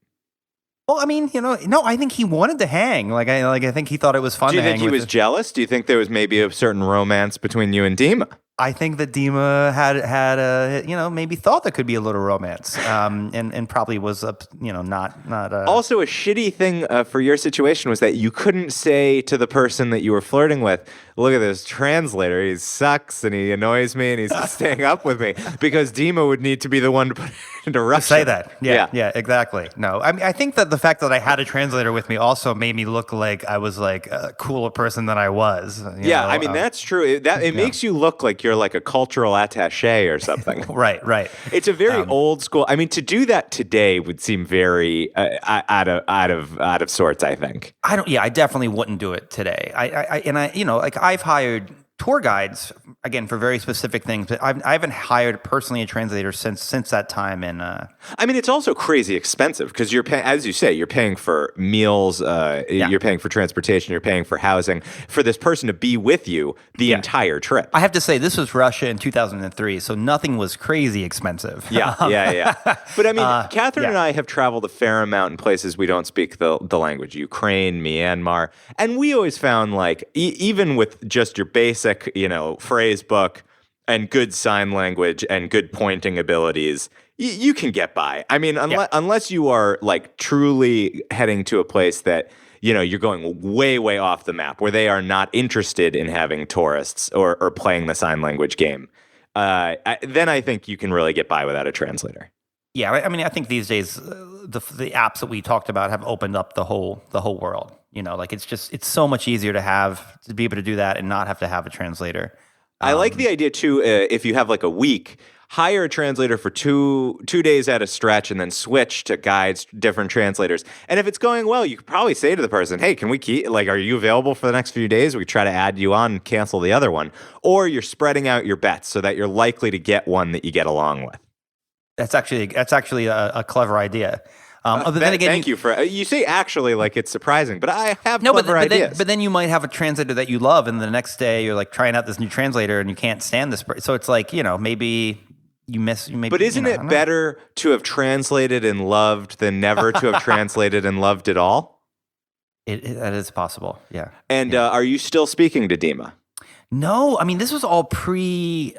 S1: Well, I mean, no, I think he wanted to hang. I think he thought it was fun to hang.
S2: Do you think he was jealous? Do you think there was maybe a certain romance between you and Dima?
S1: I think that Dima had maybe thought there could be a little romance, and probably was, not.
S2: Also, a shitty thing for your situation was that you couldn't say to the person that you were flirting with, look at this translator. He sucks and he annoys me and he's staying up with me because Dima would need to be the one to put it into Russian.
S1: Say that. Yeah, exactly. No, I mean, I think that the fact that I had a translator with me also made me look like I was like a cooler person than I was. You know?
S2: I mean, that's true. It makes you look like you're like a cultural attaché or something.
S1: Right.
S2: It's a very old school. I mean, to do that today would seem very out of sorts, I think.
S1: I definitely wouldn't do it today. I've hired tour guides again for very specific things, but I haven't hired personally a translator since that time. And
S2: I mean, it's also crazy expensive because you're paying, as you say, you're paying for meals, you're paying for transportation, you're paying for housing for this person to be with you the entire trip.
S1: I have to say, this was Russia in 2003, so nothing was crazy expensive.
S2: Yeah. But I mean, Catherine and I have traveled a fair amount in places we don't speak the language, Ukraine, Myanmar, and we always found like even with just your basic, phrase book and good sign language and good pointing abilities, you can get by. I mean, unless you are like truly heading to a place that, you're going way, way off the map where they are not interested in having tourists or playing the sign language game, then I think you can really get by without a translator.
S1: Yeah, I mean, I think these days the apps that we talked about have opened up the whole world. Like it's so much easier to be able to do that and not have to have a translator.
S2: I like the idea too. If you have like a week, hire a translator for two days at a stretch, and then switch to guides, different translators. And if it's going well, you could probably say to the person, "Hey, can we are you available for the next few days? We could try to add you on and cancel the other one." Or you're spreading out your bets so that you're likely to get one that you get along with.
S1: That's actually a clever idea. Then again,
S2: thank you for you say actually like it's surprising, but I have clever ideas.
S1: But then you might have a translator that you love, and the next day you're like trying out this new translator, and you can't stand this. So it's like maybe you miss.
S2: But isn't it better to have translated and loved than never to have translated and loved at all?
S1: That is possible. Yeah.
S2: And are you still speaking to Dima?
S1: No, I mean this was all pre-Facebook,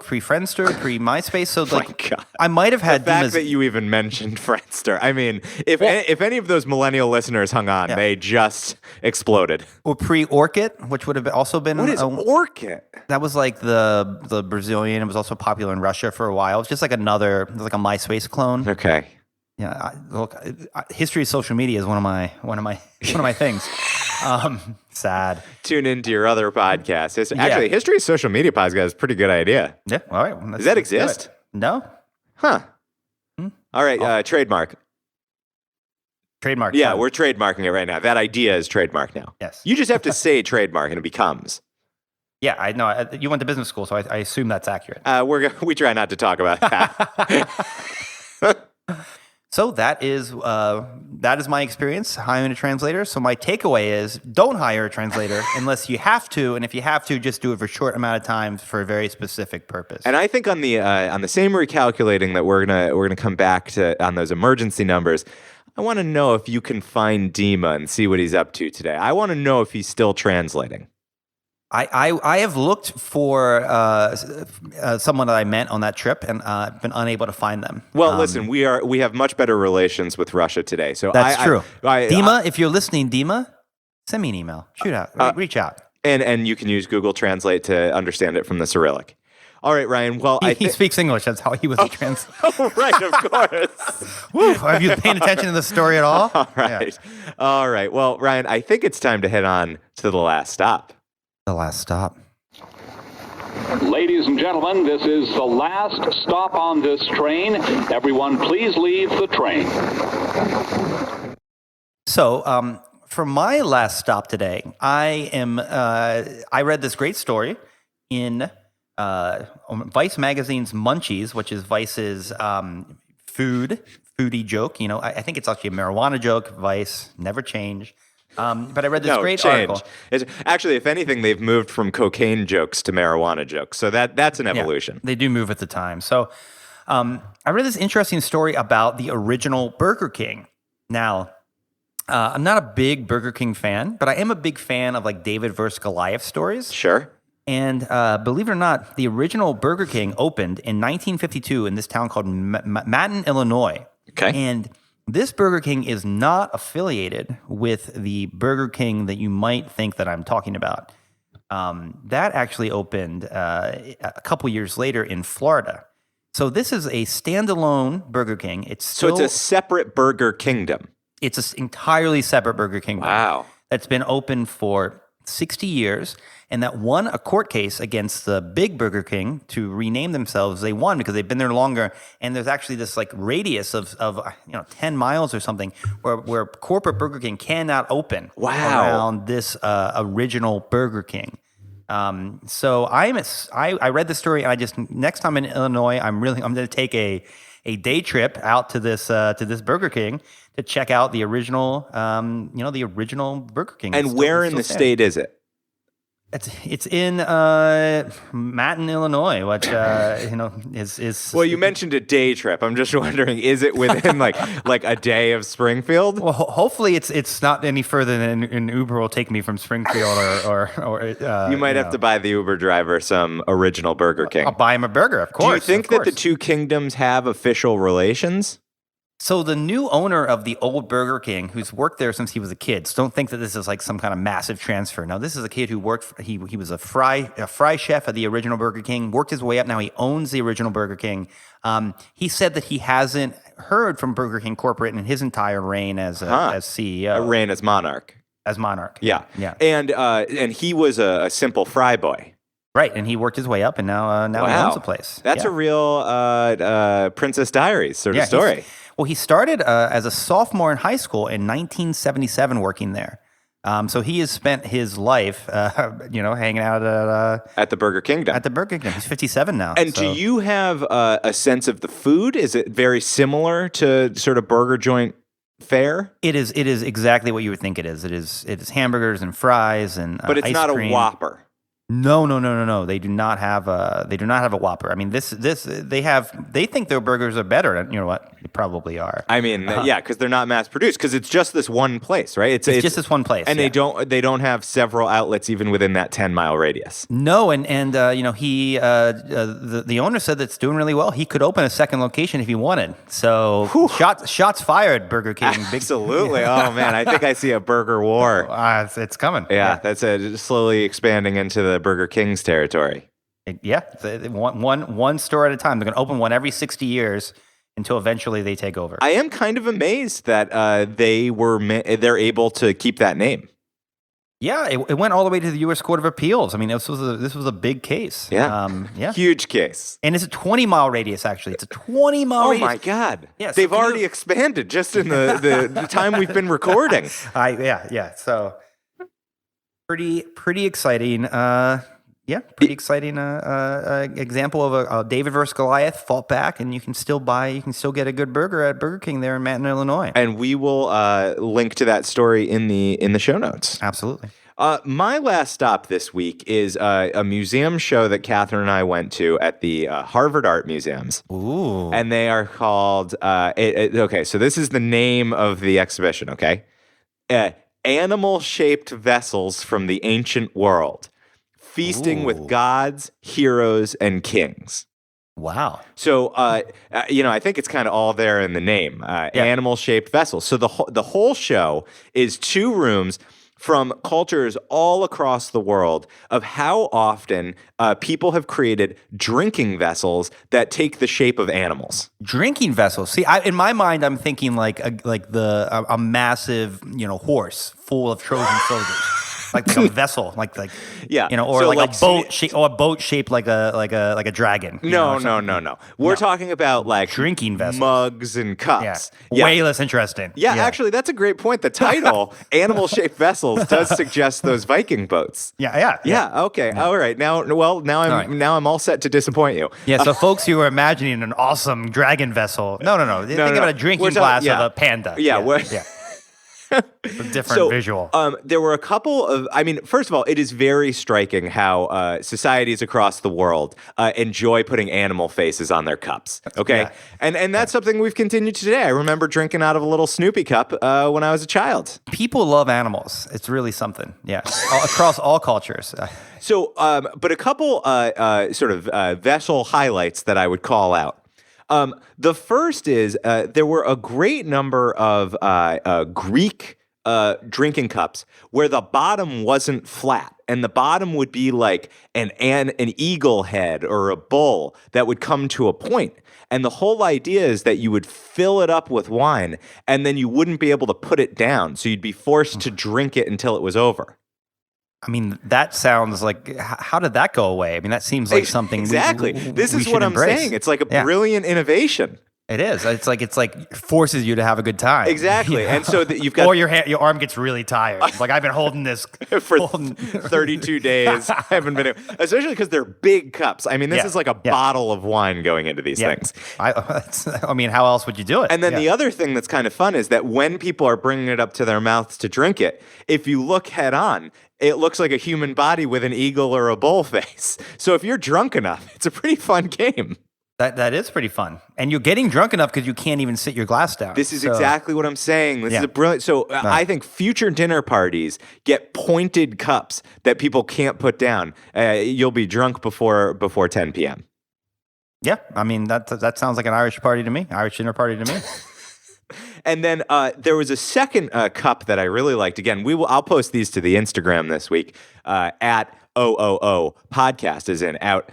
S1: pre-Friendster, pre-MySpace. So like, I might have had
S2: the fact that you even mentioned Friendster. I mean, if any of those millennial listeners hung on, they just exploded.
S1: Or pre-Orkut, which would have also been.
S2: What is Orkut?
S1: That was like the Brazilian. It was also popular in Russia for a while. It was just like a MySpace clone.
S2: Okay.
S1: Yeah, history of social media is one of my things. Sad.
S2: Tune into your other podcast. Actually, history of social media podcast is a pretty good idea.
S1: Yeah. All right. Well,
S2: does that exist?
S1: No.
S2: Huh. All right. Trademark.
S1: Trademark.
S2: Yeah, we're trademarking it right now. That idea is trademark now.
S1: Yes.
S2: You just have to say trademark and it becomes.
S1: Yeah, I know. You went to business school, so I assume that's accurate.
S2: We try not to talk about that.
S1: So that is my experience hiring a translator. So my takeaway is don't hire a translator unless you have to, and if you have to, just do it for a short amount of time for a very specific purpose.
S2: And I think on the same recalculating that we're gonna come back to on those emergency numbers, I want to know if you can find Dima and see what he's up to today. I want to know if he's still translating.
S1: I have looked for someone that I met on that trip and been unable to find them.
S2: Well, listen, we have much better relations with Russia today. So
S1: that's true. Dima, if you're listening, Dima, send me an email. Shoot out. Reach out.
S2: And you can use Google Translate to understand it from the Cyrillic. All right, Ryan. Well,
S1: he speaks English. That's how he was translated.
S2: Oh, right, of course.
S1: Woo, have you paying attention to the story at all?
S2: All right. Yeah. All right. Well, Ryan, I think it's time to head on to the last stop.
S1: The last stop.
S4: Ladies and gentlemen, this is the last stop on this train. Everyone, please leave the train.
S1: So, for my last stop today, I read this great story in Vice magazine's Munchies, which is Vice's foodie joke. I think it's actually a marijuana joke. Vice never change. But I read this great article.
S2: Actually, if anything, they've moved from cocaine jokes to marijuana jokes. So that's an evolution.
S1: Yeah, they do move at the time. So I read this interesting story about the original Burger King. Now, I'm not a big Burger King fan, but I am a big fan of like David versus Goliath stories.
S2: Sure.
S1: And believe it or not, the original Burger King opened in 1952 in this town called Manton, Illinois.
S2: Okay.
S1: And This Burger King is not affiliated with the Burger King that you might think that I'm talking about. That actually opened a couple years later in Florida. So this is a standalone Burger King. It's
S2: a separate Burger Kingdom.
S1: It's an entirely separate Burger King.
S2: Wow.
S1: That's been open for 60 years, and that won a court case against the big Burger King to rename themselves. They won because they've been there longer, and there's actually this like radius of 10 miles or something where corporate Burger King cannot open around this original Burger King. So I read the story, and I just, next time in Illinois, I'm going to take a day trip out to this Burger King to check out the original, the original Burger King.
S2: And where in the state is it?
S1: It's in Manton, Illinois, which is.
S2: Well, you mentioned a day trip. I'm just wondering, is it within like a day of Springfield?
S1: Well, hopefully it's not any further than an Uber will take me from Springfield, or
S2: you might have to buy the Uber driver some original Burger King.
S1: I'll buy him a burger, of course.
S2: Do you think that the two kingdoms have official relations?
S1: So the new owner of the old Burger King, who's worked there since he was a kid, so don't think that this is like some kind of massive transfer. No, this is a kid who worked. He was a fry chef at the original Burger King, worked his way up. Now he owns the original Burger King. He said that he hasn't heard from Burger King corporate in his entire reign as CEO.
S2: A reign as monarch.
S1: As monarch.
S2: Yeah.
S1: Yeah.
S2: And he was a simple fry boy.
S1: Right, and he worked his way up, and now he owns the place.
S2: That's a real Princess Diaries sort of story.
S1: He started as a sophomore in high school in 1977 working there. So he has spent his life, hanging out
S2: at the Burger Kingdom.
S1: At the Burger King. He's 57 now.
S2: And do you have a sense of the food? Is it very similar to sort of burger joint fare?
S1: It is exactly what you would think it is. It is hamburgers and fries and
S2: but it's
S1: ice
S2: not
S1: cream.
S2: A Whopper.
S1: No. They do not have a Whopper. I mean, they think their burgers are better. And you know what? They probably are.
S2: I mean, because they're not mass produced. Because it's just this one place, right? It's
S1: just this one place,
S2: and they don't have several outlets even within that 10-mile radius.
S1: No, and he the owner said that it's doing really well. He could open a second location if he wanted. So shots fired, Burger King.
S2: Absolutely. Oh man, I think I see a burger war.
S1: It's coming.
S2: Yeah, that's slowly expanding into the Burger King's territory.
S1: One store at a time. They're going to open one every 60 years until eventually they take over.
S2: I am kind of amazed that they're able to keep that name.
S1: Yeah, it went all the way to the U.S. Court of Appeals. I mean, this was a big case.
S2: Yeah, huge case.
S1: And it's a 20-mile radius. Actually, it's a 20-mile radius.
S2: Oh my God!
S1: Yeah,
S2: they've already expanded just in the time we've been recording.
S1: So. Pretty exciting. Pretty exciting example of a David versus Goliath fought back, and you can still get a good burger at Burger King there in Manton, Illinois.
S2: And we will link to that story in the show notes.
S1: Absolutely.
S2: My last stop this week is a museum show that Catherine and I went to at the Harvard Art Museums.
S1: Ooh.
S2: And they are called. Okay, so this is the name of the exhibition. Okay. Animal-shaped vessels from the ancient world, feasting with gods, heroes, and kings.
S1: Wow.
S2: So, I think it's kind of all there in the name. Animal-shaped vessels. So the whole show is 2 rooms from cultures all across the world of how often people have created drinking vessels that take the shape of animals.
S1: Drinking vessels. See, in my mind, I'm thinking like a massive, horse full of Trojan soldiers. Like a vessel, or
S2: so
S1: like a boat, or a boat shaped like a dragon.
S2: No. We're talking about like
S1: drinking vessels,
S2: mugs and cups.
S1: Way less interesting.
S2: Yeah, actually, that's a great point. The title, "Animal-Shaped Vessels," does suggest those Viking boats.
S1: Yeah.
S2: Okay. Yeah. All right. Now I'm all set to disappoint you.
S1: Yeah. So, folks who are imagining an awesome dragon vessel, no. Think about a drinking glass of a panda.
S2: Yeah.
S1: A different visual.
S2: There were a couple of, first of all, it is very striking how societies across the world enjoy putting animal faces on their cups. Okay. Yeah. And that's something we've continued to today. I remember drinking out of a little Snoopy cup when I was a child.
S1: People love animals. It's really something. Yeah. Across all cultures.
S2: So, but a couple vessel highlights that I would call out. The first is there were a great number of Greek drinking cups where the bottom wasn't flat, and the bottom would be like an eagle head or a bull that would come to a point. And the whole idea is that you would fill it up with wine, and then you wouldn't be able to put it down, so you'd be forced to drink it until it was over.
S1: I mean, that sounds like, how did that go away? I mean, that seems like something
S2: exactly. This is what I'm saying. It's like a brilliant innovation.
S1: It is. It's like forces you to have a good time.
S2: Exactly.
S1: You know?
S2: And so you've got...
S1: Or your arm gets really tired. It's like, I've been holding this...
S2: for 32 days. I haven't been... Especially because they're big cups. I mean, this is like a bottle of wine going into these things.
S1: I mean, how else would you do it?
S2: And then the other thing that's kind of fun is that when people are bringing it up to their mouths to drink it, if you look head on, it looks like a human body with an eagle or a bull face. So if you're drunk enough, it's a pretty fun game.
S1: That is pretty fun. And you're getting drunk enough because you can't even sit your glass down.
S2: This is exactly what I'm saying. This is a brilliant... So I think future dinner parties get pointed cups that people can't put down. You'll be drunk before 10 p.m.
S1: Yeah. I mean, that sounds like an Irish party to me. Irish dinner party to me.
S2: And then there was a second cup that I really liked. Again, I'll post these to the Instagram this week at OOO podcast, as in out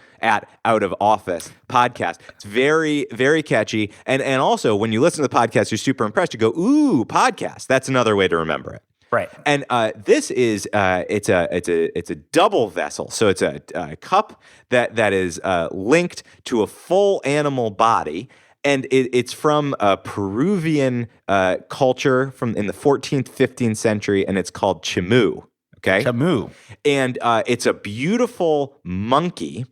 S2: of office podcast. It's very, very catchy. And also when you listen to the podcast, you're super impressed. You go, ooh, podcast. That's another way to remember it.
S1: Right.
S2: And this is it's a double vessel. So it's a cup that is linked to a full animal body. And it's from a Peruvian culture in the 14th, 15th century, and it's called chamu. Okay?
S1: Chamu.
S2: And it's a beautiful monkey.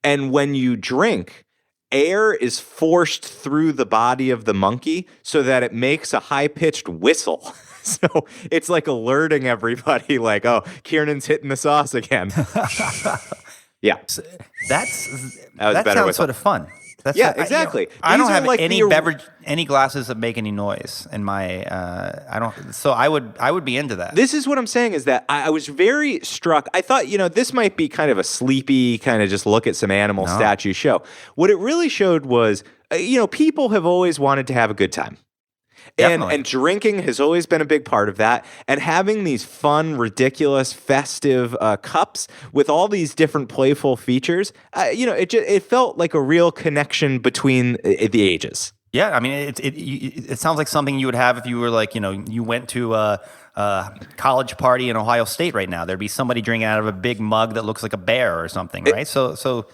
S2: And when you drink, air is forced through the body of the monkey so that it makes a high-pitched whistle. So it's like alerting everybody like, oh, Kiernan's hitting the sauce again. Yeah.
S1: So
S2: that
S1: sounds sort of fun.
S2: Exactly.
S1: I don't have any glasses that make any noise in my. So I would be into that.
S2: This is what I'm saying is that I was very struck. I thought this might be kind of a sleepy kind of just look at some animal statue show. What it really showed was people have always wanted to have a good time. And drinking has always been a big part of that. And having these fun, ridiculous, festive cups with all these different playful features, it felt like a real connection between the ages.
S1: Yeah, I mean, it sounds like something you would have if you were like, you went to a college party in Ohio State right now. There'd be somebody drinking out of a big mug that looks like a bear or something, right? So.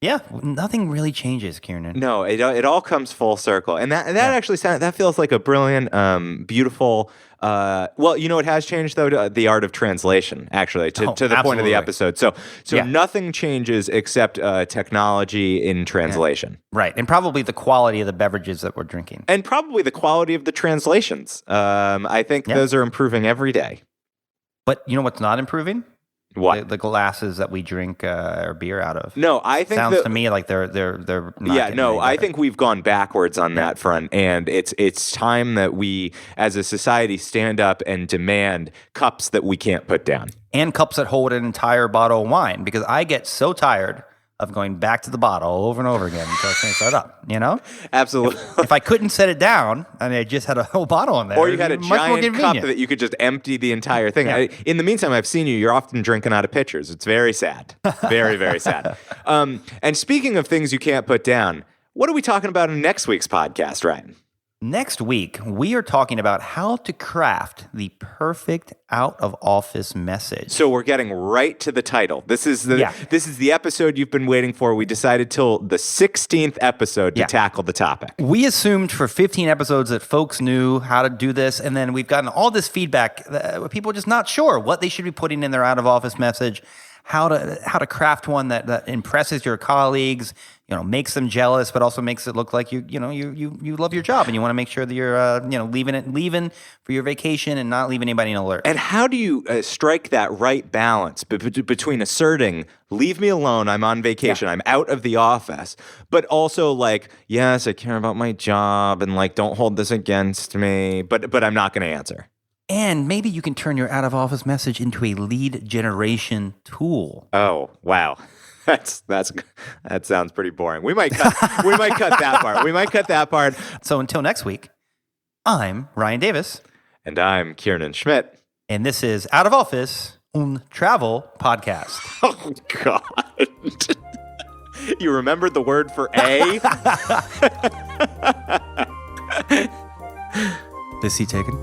S1: Yeah, nothing really changes, Kiernan.
S2: No, it all comes full circle, and that feels like a brilliant, beautiful. It has changed though. The art of translation, actually, to the
S1: absolutely.
S2: point of the episode. So nothing changes except technology in translation.
S1: Yeah. Right, and probably the quality of the beverages that we're drinking,
S2: and probably the quality of the translations. I think those are improving every day.
S1: But you know what's not improving?
S2: What?
S1: The glasses that we drink our beer out of.
S2: No, I think
S1: sounds to me like they're not
S2: I think we've gone backwards on that front, and it's time that we as a society stand up and demand cups that we can't put down.
S1: And cups that hold an entire bottle of wine, because I get so tired of going back to the bottle over and over again until I finish that up,
S2: Absolutely.
S1: If I couldn't set it down and I just had a whole bottle in there.
S2: Or you had a giant cup that you could just empty the entire thing. Yeah. In the meantime, I've seen you're often drinking out of pitchers. It's very sad. Very, very sad. And speaking of things you can't put down, what are we talking about in next week's podcast, Ryan?
S1: Next week, we are talking about how to craft the perfect out-of-office message.
S2: So we're getting right to the title. This is the episode you've been waiting for. We decided till the 16th episode to tackle the topic.
S1: We assumed for 15 episodes that folks knew how to do this, and then we've gotten all this feedback that people are just not sure what they should be putting in their out-of-office message, how to craft one that impresses your colleagues, makes them jealous, but also makes it look like you love your job and you want to make sure that you're leaving for your vacation and not leaving anybody in a lurch.
S2: And how do you strike that right balance between asserting, leave me alone, I'm on vacation, I'm out of the office, but also like, yes, I care about my job and like, don't hold this against me, but I'm not going to answer.
S1: And maybe you can turn your out-of-office message into a lead generation tool.
S2: Oh, wow. That sounds pretty boring. We might cut that part.
S1: So until next week, I'm Ryan Davis.
S2: And I'm Kiernan Schmidt.
S1: And this is Out of Office, un travel podcast.
S2: Oh, God. You remembered the word for A?
S1: Is he taken?